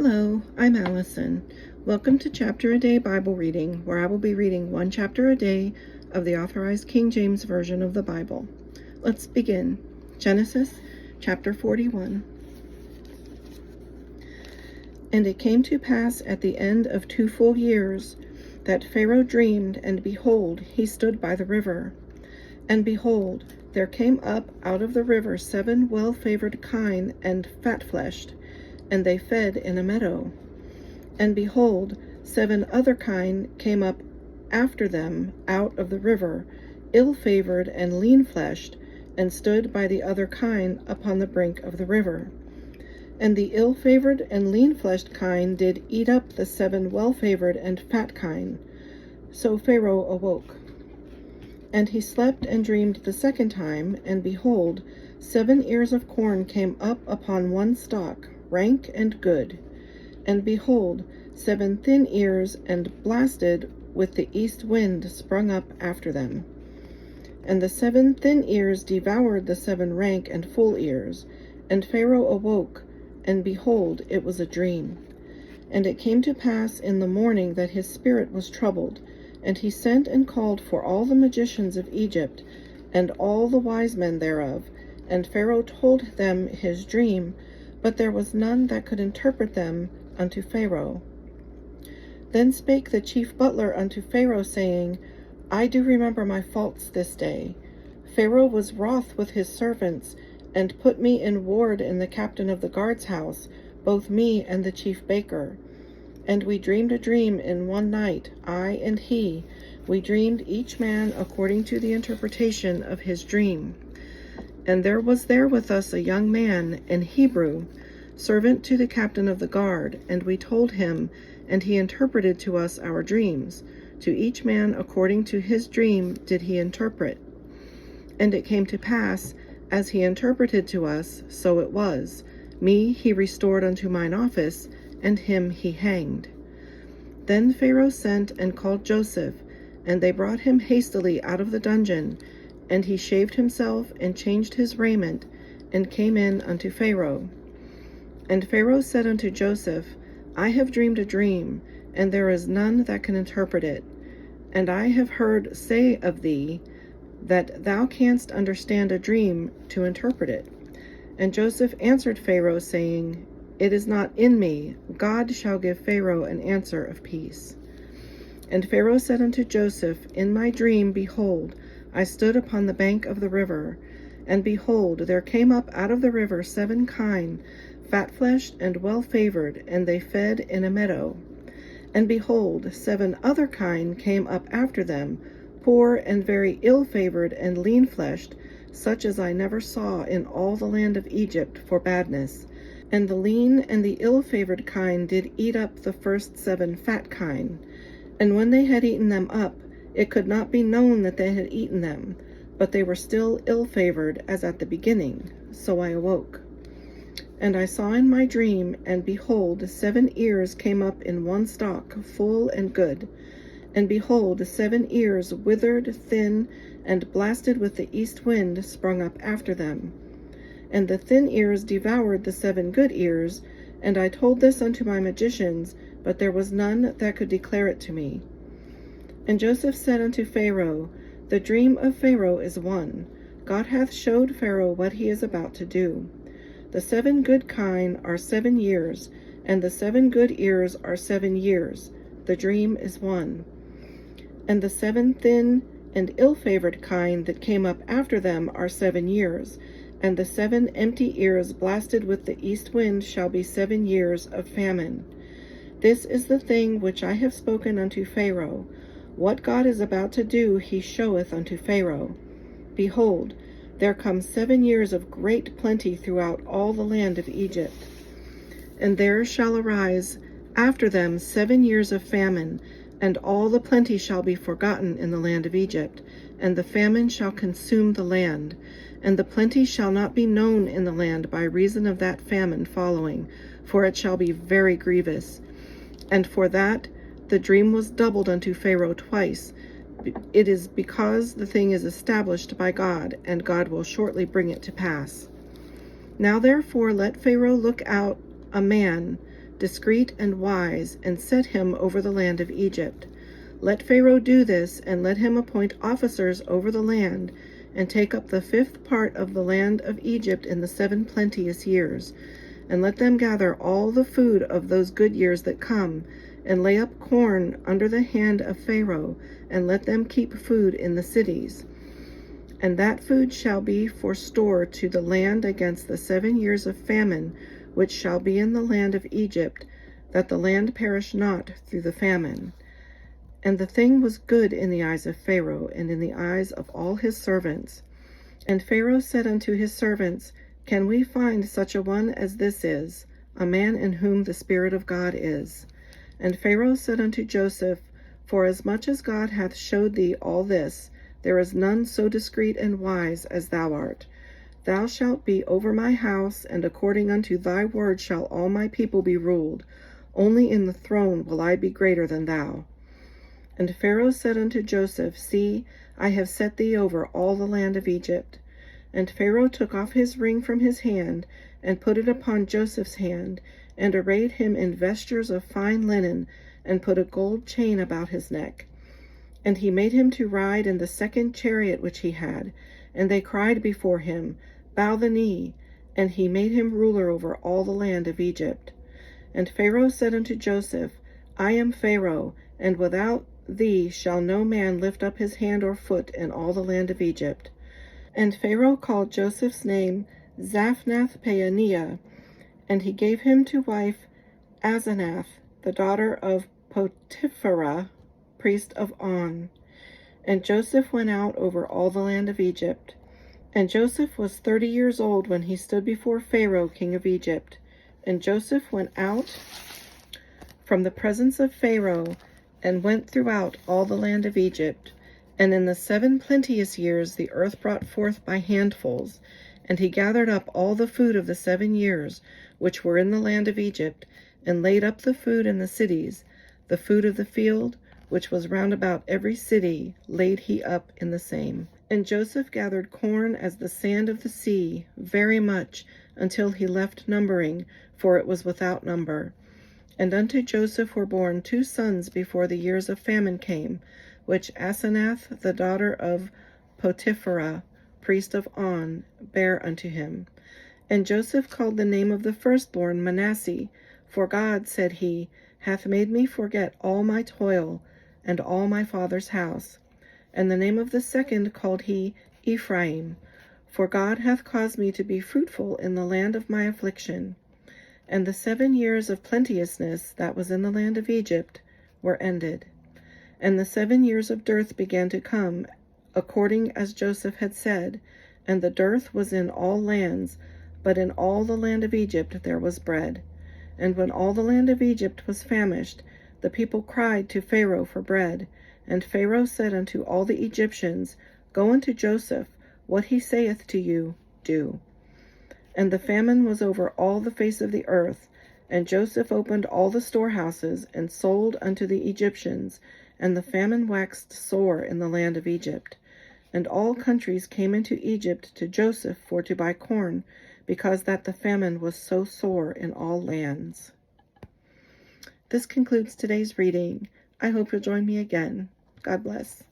Hello, I'm Allison. Welcome to Chapter a Day Bible Reading, where I will be reading one chapter a day of the Authorized King James Version of the Bible. Let's begin. Genesis chapter 41. And it came to pass at the end of 2 full years that Pharaoh dreamed, and behold, he stood by the river. And behold, there came up out of the river 7 well-favored kine and fat-fleshed, and they fed in a meadow. And behold, 7 other kine came up after them out of the river, ill-favored and lean-fleshed, and stood by the other kine upon the brink of the river. And the ill-favored and lean-fleshed kine did eat up the 7 well-favored and fat kine. So Pharaoh awoke. And he slept and dreamed the second time, and behold, 7 ears of corn came up upon one stalk, rank and good. And behold, 7 thin ears and blasted with the east wind sprung up after them. And the 7 thin ears devoured the 7 rank and full ears. And Pharaoh awoke, and behold, it was a dream. And it came to pass in the morning that his spirit was troubled, and he sent and called for all the magicians of Egypt, and all the wise men thereof. And Pharaoh told them his dream, but there was none that could interpret them unto Pharaoh. Then spake the chief butler unto Pharaoh, saying, I do remember my faults this day. Pharaoh was wroth with his servants, and put me in ward in the captain of the guard's house, both me and the chief baker. And we dreamed a dream in one night, I and he. We dreamed each man according to the interpretation of his dream. And there was there with us a young man, an Hebrew, servant to the captain of the guard, and we told him, and he interpreted to us our dreams. To each man according to his dream did he interpret. And it came to pass, as he interpreted to us, so it was. Me he restored unto mine office, and him he hanged. Then Pharaoh sent and called Joseph, and they brought him hastily out of the dungeon, and he shaved himself, and changed his raiment, and came in unto Pharaoh. And Pharaoh said unto Joseph, I have dreamed a dream, and there is none that can interpret it. And I have heard say of thee, that thou canst understand a dream to interpret it. And Joseph answered Pharaoh, saying, It is not in me. God shall give Pharaoh an answer of peace. And Pharaoh said unto Joseph, In my dream, behold, I stood upon the bank of the river, and behold, there came up out of the river 7 kine, fat-fleshed and well-favored, and they fed in a meadow. And behold, 7 other kine came up after them, poor and very ill-favored and lean-fleshed, such as I never saw in all the land of Egypt for badness. And the lean and the ill-favored kine did eat up the first 7 fat kine. And when they had eaten them up, it could not be known that they had eaten them, but they were still ill-favored as at the beginning. So I awoke. And I saw in my dream, and behold, 7 ears came up in one stalk, full and good. And behold, 7 ears, withered, thin, and blasted with the east wind, sprung up after them. And the thin ears devoured the 7 good ears, and I told this unto my magicians, but there was none that could declare it to me. And Joseph said unto Pharaoh, The dream of Pharaoh is one. God hath showed Pharaoh what he is about to do. The 7 good kine are 7 years, and the 7 good ears are 7 years. The dream is one. And the 7 thin and ill-favored kine that came up after them are 7 years, and the 7 empty ears blasted with the east wind shall be 7 years of famine. This is the thing which I have spoken unto Pharaoh. What God is about to do he showeth unto Pharaoh. Behold, there come 7 years of great plenty throughout all the land of Egypt. And there shall arise after them 7 years of famine, and all the plenty shall be forgotten in the land of Egypt, and the famine shall consume the land. And the plenty shall not be known in the land by reason of that famine following, for it shall be very grievous. And for that the dream was doubled unto Pharaoh twice. It is because the thing is established by God, and God will shortly bring it to pass. Now therefore let Pharaoh look out a man discreet and wise, and set him over the land of Egypt. Let Pharaoh do this, and let him appoint officers over the land, and take up the 5th part of the land of Egypt in the 7 plenteous years. And let them gather all the food of those good years that come, and lay up corn under the hand of Pharaoh, and let them keep food in the cities. And that food shall be for store to the land against the 7 years of famine, which shall be in the land of Egypt, that the land perish not through the famine. And the thing was good in the eyes of Pharaoh, and in the eyes of all his servants. And Pharaoh said unto his servants, Can we find such a one as this is, a man in whom the Spirit of God is? And Pharaoh said unto Joseph, Forasmuch as God hath showed thee all this, there is none so discreet and wise as thou art. Thou shalt be over my house, and according unto thy word shall all my people be ruled. Only in the throne will I be greater than thou. And Pharaoh said unto Joseph, See, I have set thee over all the land of Egypt. And Pharaoh took off his ring from his hand, and put it upon Joseph's hand, and arrayed him in vestures of fine linen, and put a gold chain about his neck. And he made him to ride in the 2nd chariot which he had. And they cried before him, Bow the knee. And he made him ruler over all the land of Egypt. And Pharaoh said unto Joseph, I am Pharaoh, and without thee shall no man lift up his hand or foot in all the land of Egypt. And Pharaoh called Joseph's name Zaphnath-Paaneah, and he gave him to wife Asenath, the daughter of Potiphera, priest of On. And Joseph went out over all the land of Egypt. And Joseph was 30 years old when he stood before Pharaoh king of Egypt. And Joseph went out from the presence of Pharaoh, and went throughout all the land of Egypt. And in the 7 plenteous years the earth brought forth by handfuls. And he gathered up all the food of the 7 years, which were in the land of Egypt, and laid up the food in the cities. The food of the field, which was round about every city, laid he up in the same. And Joseph gathered corn as the sand of the sea, very much, until he left numbering, for it was without number. And unto Joseph were born 2 sons before the years of famine came, which Asenath, the daughter of Potiphera, priest of On, bare unto him. And Joseph called the name of the firstborn Manasseh, for God, said he, hath made me forget all my toil, and all my father's house. And the name of the second called he Ephraim, for God hath caused me to be fruitful in the land of my affliction. And the 7 years of plenteousness that was in the land of Egypt were ended. And the 7 years of dearth began to come, according as Joseph had said, and the dearth was in all lands, but in all the land of Egypt there was bread. And when all the land of Egypt was famished, the people cried to Pharaoh for bread. And Pharaoh said unto all the Egyptians, Go unto Joseph, what he saith to you, do. And the famine was over all the face of the earth, and Joseph opened all the storehouses, and sold unto the Egyptians, and the famine waxed sore in the land of Egypt. And all countries came into Egypt to Joseph for to buy corn, because that the famine was so sore in all lands. This concludes today's reading. I hope you'll join me again. God bless.